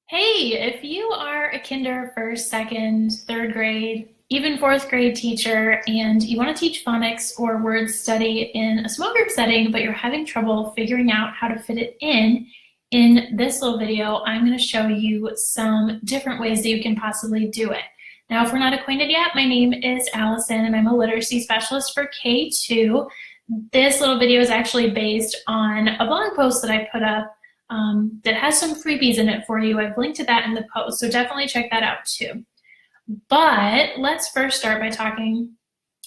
Hey, if you are a kinder, first, second, third grade, even fourth grade teacher, and you want to teach phonics or word study in a small group setting, but you're having trouble figuring out how to fit it in this little video, I'm going to show you some different ways that you can possibly do it. Now, if we're not acquainted yet, my name is Allison, and I'm a literacy specialist for K2. This little video is actually based on a blog post that I put up that has some freebies in it for you. I've linked to that in the post, so definitely check that out too. But let's first start by talking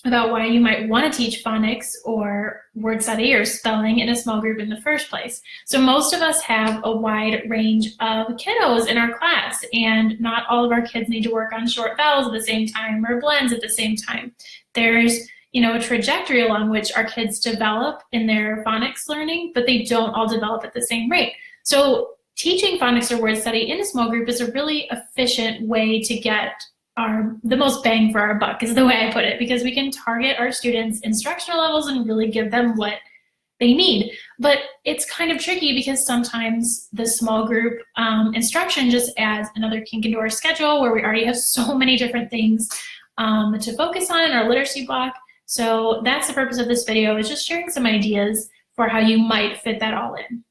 about why you might want to teach phonics or word study or spelling in a small group in the first place. So most of us have a wide range of kiddos in our class, and not all of our kids need to work on short vowels at the same time or blends at the same time. There's a trajectory along which our kids develop in their phonics learning, but they don't all develop at the same rate. So teaching phonics or word study in a small group is a really efficient way to get the most bang for our buck, is the way I put it, because we can target our students' instructional levels and really give them what they need. But it's kind of tricky because sometimes the small group instruction just adds another kink into our schedule where we already have so many different things to focus on in our literacy block. So that's the purpose of this video, is just sharing some ideas for how you might fit that all in.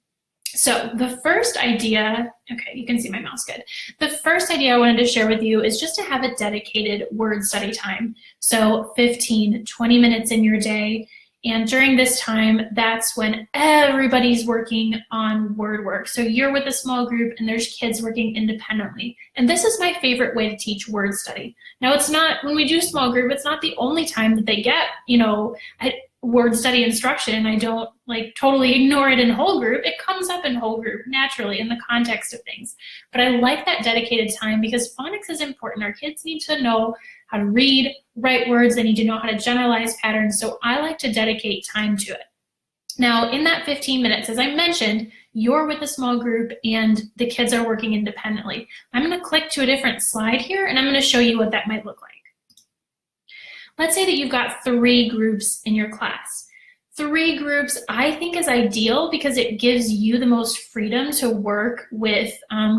So the first idea, okay, you can see my mouse good. The first idea I wanted to share with you is just to have a dedicated word study time. So 15, 20 minutes in your day. And during this time, that's when everybody's working on word work. So you're with a small group and there's kids working independently. And this is my favorite way to teach word study. Now, it's not, when we do small group, it's not the only time that they get, word study instruction. I don't totally ignore it in whole group. It comes up in whole group naturally in the context of things. But I like that dedicated time because phonics is important. Our kids need to know how to read, write words. They need to know how to generalize patterns. So I like to dedicate time to it. Now, in that 15 minutes, as I mentioned, you're with a small group and the kids are working independently. I'm going to click to a different slide here and I'm going to show you what that might look like. Let's say that you've got 3 groups in your class. 3 groups I think is ideal because it gives you the most freedom to work with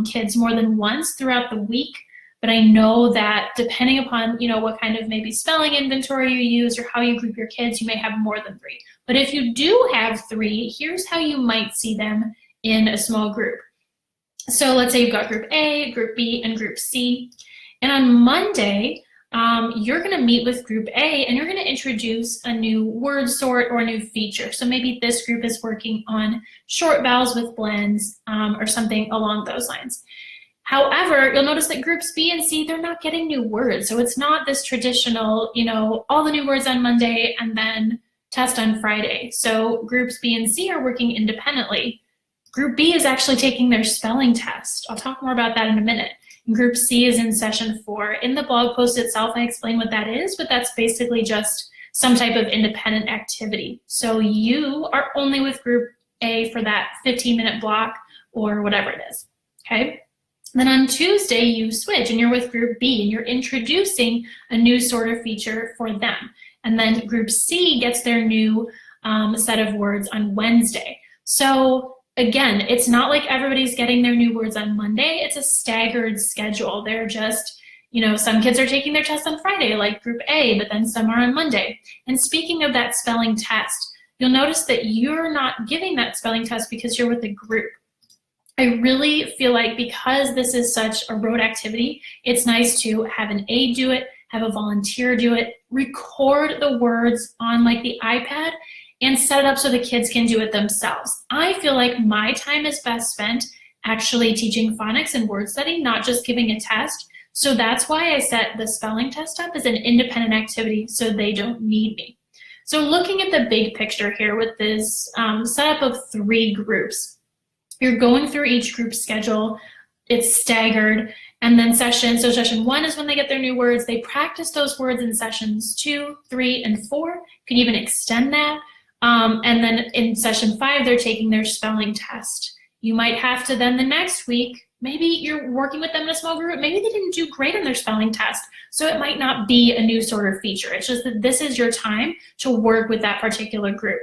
kids more than once throughout the week. But I know that depending upon what kind of maybe spelling inventory you use or how you group your kids, you may have more than 3. But if you do have 3, here's how you might see them in a small group. So let's say you've got group A, group B, and group C. And on Monday, you're going to meet with group A and you're going to introduce a new word sort or a new feature. So maybe this group is working on short vowels with blends or something along those lines. However, you'll notice that groups B and C, they're not getting new words. So it's not this traditional, all the new words on Monday and then test on Friday. So groups B and C are working independently. Group B is actually taking their spelling test. I'll talk more about that in a minute. Group C is in session 4. In the blog post itself, I explain what that is, but that's basically just some type of independent activity. So you are only with group A for that 15-minute block or whatever it is, okay? Then on Tuesday, you switch and you're with group B and you're introducing a new sort of feature for them. And then group C gets their new set of words on Wednesday. So again, it's not like everybody's getting their new words on Monday. It's a staggered schedule. They're just, some kids are taking their test on Friday, like group A, but then some are on Monday. And speaking of that spelling test, you'll notice that you're not giving that spelling test because you're with a group. I really feel like because this is such a rote activity, it's nice to have an aide do it, have a volunteer do it, record the words on the iPad, and set it up so the kids can do it themselves. I feel like my time is best spent actually teaching phonics and word study, not just giving a test. So that's why I set the spelling test up as an independent activity so they don't need me. So looking at the big picture here with this setup of 3 groups, you're going through each group schedule, it's staggered, and then session 1 is when they get their new words. They practice those words in sessions 2, 3, and 4. You can even extend that. And then in session 5, they're taking their spelling test. You might have to then the next week, maybe you're working with them in a small group, maybe they didn't do great on their spelling test, so it might not be a new sort of feature. It's just that this is your time to work with that particular group.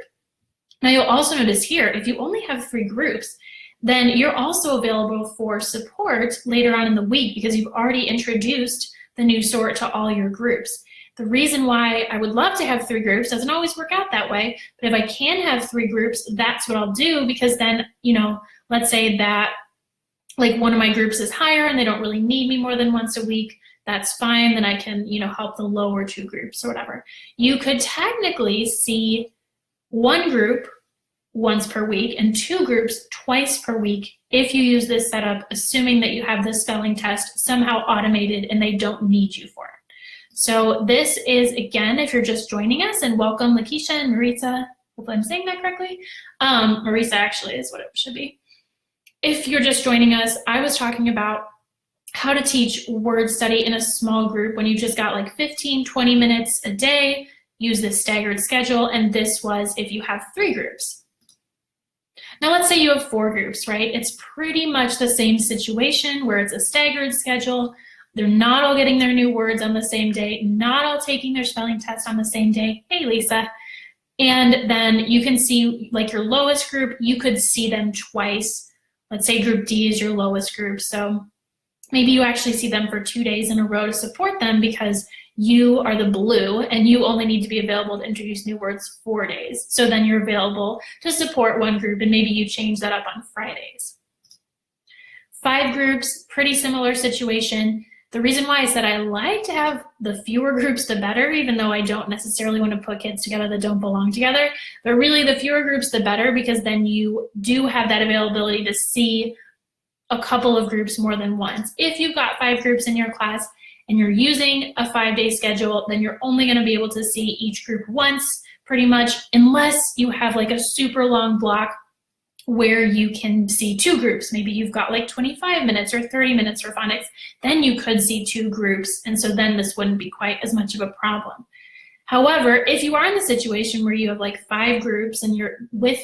Now you'll also notice here, if you only have 3 groups, then you're also available for support later on in the week because you've already introduced the new sort to all your groups. The reason why I would love to have 3 groups doesn't always work out that way, but if I can have 3 groups, that's what I'll do, because then, let's say that like one of my groups is higher and they don't really need me more than once a week, that's fine. Then I can, help the lower 2 groups or whatever. You could technically see 1 group once per week and 2 groups twice per week if you use this setup, assuming that you have the spelling test somehow automated and they don't need you for it. So this is, again, if you're just joining us, and welcome Lakeisha and Marisa, hopefully I'm saying that correctly. Marisa actually is what it should be. If you're just joining us, I was talking about how to teach word study in a small group when you just got like 15, 20 minutes a day, use this staggered schedule, and this was if you have 3 groups. Now let's say you have 4 groups, right? It's pretty much the same situation where it's a staggered schedule. They're not all getting their new words on the same day, not all taking their spelling test on the same day. Hey, Lisa. And then you can see like your lowest group, you could see them twice. Let's say group D is your lowest group. So maybe you actually see them for 2 days in a row to support them because you are the blue and you only need to be available to introduce new words 4 days. So then you're available to support 1 group, and maybe you change that up on Fridays. 5 groups, pretty similar situation. The reason why I said I like to have the fewer groups, the better, even though I don't necessarily want to put kids together that don't belong together, but really the fewer groups, the better, because then you do have that availability to see a couple of groups more than once. If you've got 5 groups in your class and you're using a 5-day schedule, then you're only going to be able to see each group once, pretty much, unless you have like a super long block where you can see 2 groups. Maybe you've got like 25 minutes or 30 minutes for phonics, then you could see 2 groups, and so then this wouldn't be quite as much of a problem. However, if you are in the situation where you have like 5 groups and you're with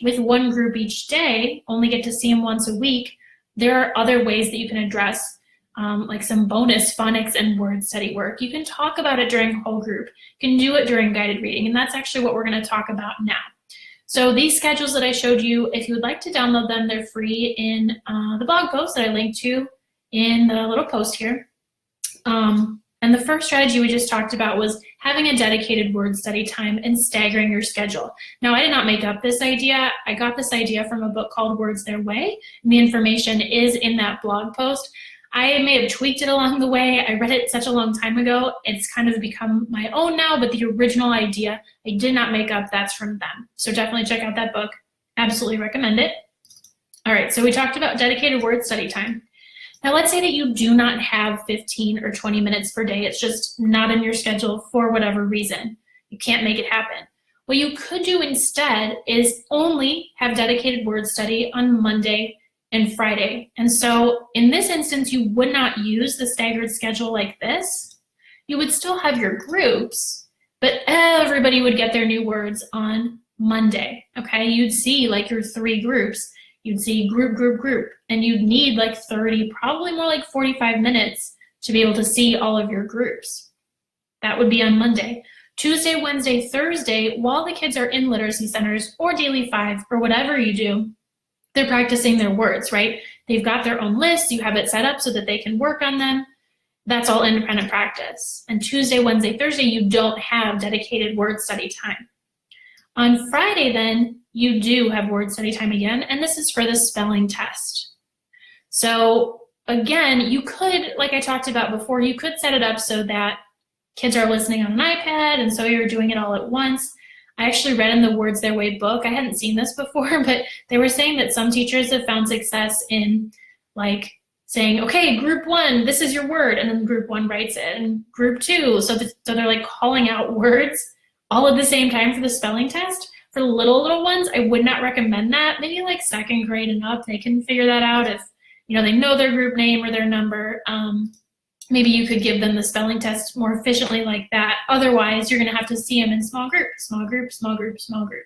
1 group each day, only get to see them once a week, there are other ways that you can address like some bonus phonics and word study work. You can talk about it during whole group. You can do it during guided reading, and that's actually what we're going to talk about now. So these schedules that I showed you, if you would like to download them, they're free in the blog post that I linked to in the little post here. And the first strategy we just talked about was having a dedicated word study time and staggering your schedule. Now, I did not make up this idea. I got this idea from a book called Words Their Way, and the information is in that blog post. I may have tweaked it along the way. I read it such a long time ago. It's kind of become my own now, but the original idea, I did not make up. That's from them. So definitely check out that book. Absolutely recommend it. All right, so we talked about dedicated word study time. Now let's say that you do not have 15 or 20 minutes per day. It's just not in your schedule for whatever reason. You can't make it happen. What you could do instead is only have dedicated word study on Monday and Friday. And so in this instance, you would not use the staggered schedule like this. You would still have your groups, but everybody would get their new words on Monday, okay? You'd see like your 3 groups. You'd see group, group, group, and you'd need like 30, probably more like 45 minutes to be able to see all of your groups. That would be on Monday. Tuesday, Wednesday, Thursday, while the kids are in literacy centers or Daily 5 or whatever you do, they're practicing their words, right? They've got their own lists. You have it set up so that they can work on them. That's all independent practice. And Tuesday, Wednesday, Thursday, you don't have dedicated word study time. On Friday, then, you do have word study time again, and this is for the spelling test. So again, you could, like I talked about before, you could set it up so that kids are listening on an iPad, and so you're doing it all at once. I actually read in the Words Their Way book, I hadn't seen this before, but they were saying that some teachers have found success in like saying, okay, group 1, this is your word, and then group 1 writes it, and group 2, so they're like calling out words all at the same time for the spelling test. For little ones, I would not recommend that. Maybe like 2nd grade and up, they can figure that out if they know their group name or their number. Maybe you could give them the spelling test more efficiently like that. Otherwise, you're going to have to see them in small group, small group, small group, small group.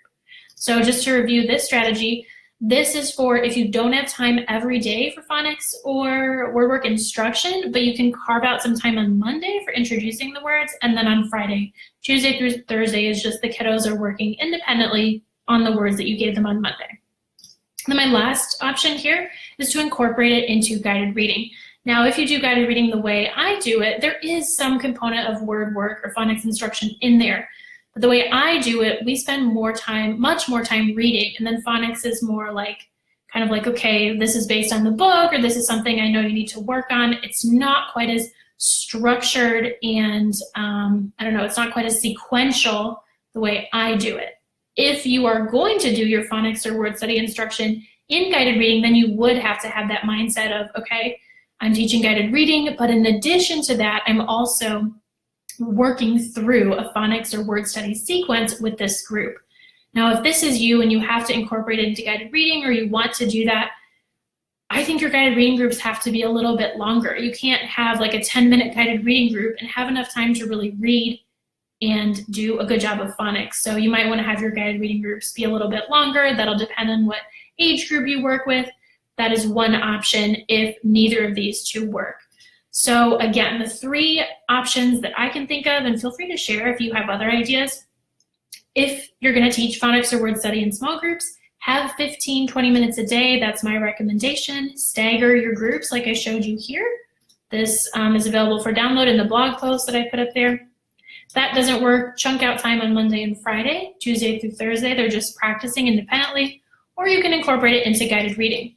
So just to review this strategy, this is for if you don't have time every day for phonics or word work instruction, but you can carve out some time on Monday for introducing the words, and then on Friday. Tuesday through Thursday is just the kiddos are working independently on the words that you gave them on Monday. Then my last option here is to incorporate it into guided reading. Now, if you do guided reading the way I do it, there is some component of word work or phonics instruction in there. But the way I do it, we spend more time, much more time reading, and then phonics is more like, kind of like, okay, this is based on the book, or this is something I know you need to work on. It's not quite as structured and, I don't know, it's not quite as sequential the way I do it. If you are going to do your phonics or word study instruction in guided reading, then you would have to have that mindset of, okay, I'm teaching guided reading, but in addition to that, I'm also working through a phonics or word study sequence with this group. Now, if this is you and you have to incorporate it into guided reading, or you want to do that, I think your guided reading groups have to be a little bit longer. You can't have like a 10-minute guided reading group and have enough time to really read and do a good job of phonics. So you might want to have your guided reading groups be a little bit longer. That'll depend on what age group you work with. That is one option if neither of these two work. So again, the 3 options that I can think of, and feel free to share if you have other ideas. If you're going to teach phonics or word study in small groups, have 15, 20 minutes a day. That's my recommendation. Stagger your groups like I showed you here. This is available for download in the blog post that I put up there. If that doesn't work, chunk out time on Monday and Friday, Tuesday through Thursday. They're just practicing independently, or you can incorporate it into guided reading.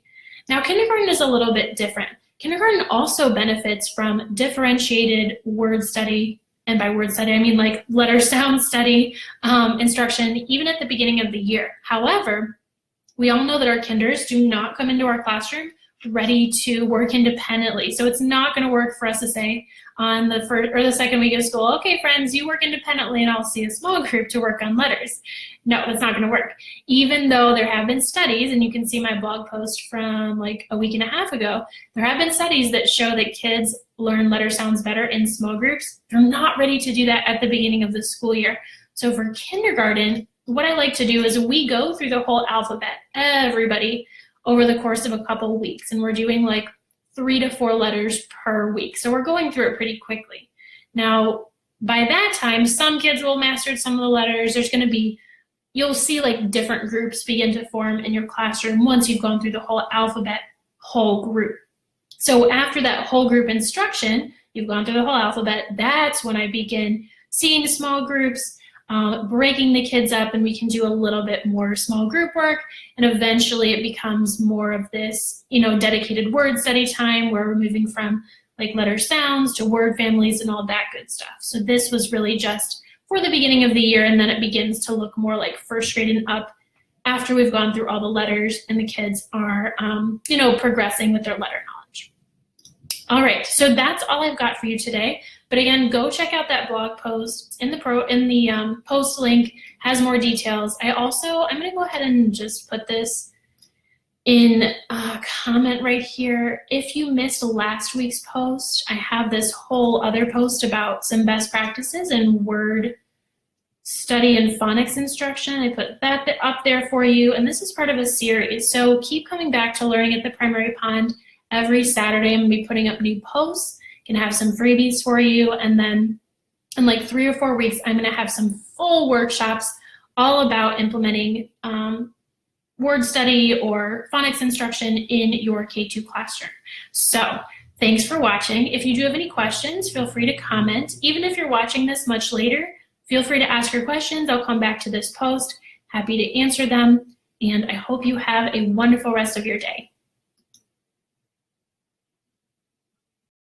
Now, kindergarten is a little bit different. Kindergarten also benefits from differentiated word study, and by word study, I mean like letter sound study instruction, even at the beginning of the year. However, we all know that our kinders do not come into our classroom ready to work independently. So it's not going to work for us to say on the first or the second week of school, okay, friends, you work independently and I'll see a small group to work on letters. No, that's not going to work. Even though there have been studies, and you can see my blog post from like a week and a half ago, there have been studies that show that kids learn letter sounds better in small groups. They're not ready to do that at the beginning of the school year. So for kindergarten, what I like to do is we go through the whole alphabet, everybody, over the course of a couple weeks, and we're doing like 3 to 4 letters per week. So we're going through it pretty quickly. Now, by that time, some kids will master some of the letters. There's going to be, you'll see like different groups begin to form in your classroom once you've gone through the whole alphabet, whole group. So after that whole group instruction, you've gone through the whole alphabet, that's when I begin seeing small groups, breaking the kids up, and we can do a little bit more small group work, and eventually it becomes more of this, dedicated word study time where we're moving from like letter sounds to word families and all that good stuff. So this was really just for the beginning of the year, and then it begins to look more like first grade and up after we've gone through all the letters and the kids are, progressing with their letter knowledge. All right, so that's all I've got for you today. But again, go check out that blog post in the post link, has more details. I'm going to go ahead and just put this in a comment right here. If you missed last week's post, I have this whole other post about some best practices in word study and phonics instruction. I put that up there for you, and this is part of a series. So keep coming back to Learning at the Primary Pond. Every Saturday, I'm going to be putting up new posts. Can have some freebies for you, and then in like 3 or 4 weeks, I'm going to have some full workshops all about implementing word study or phonics instruction in your K-2 classroom. So thanks for watching. If you do have any questions, feel free to comment. Even if you're watching this much later, feel free to ask your questions. I'll come back to this post. Happy to answer them, and I hope you have a wonderful rest of your day.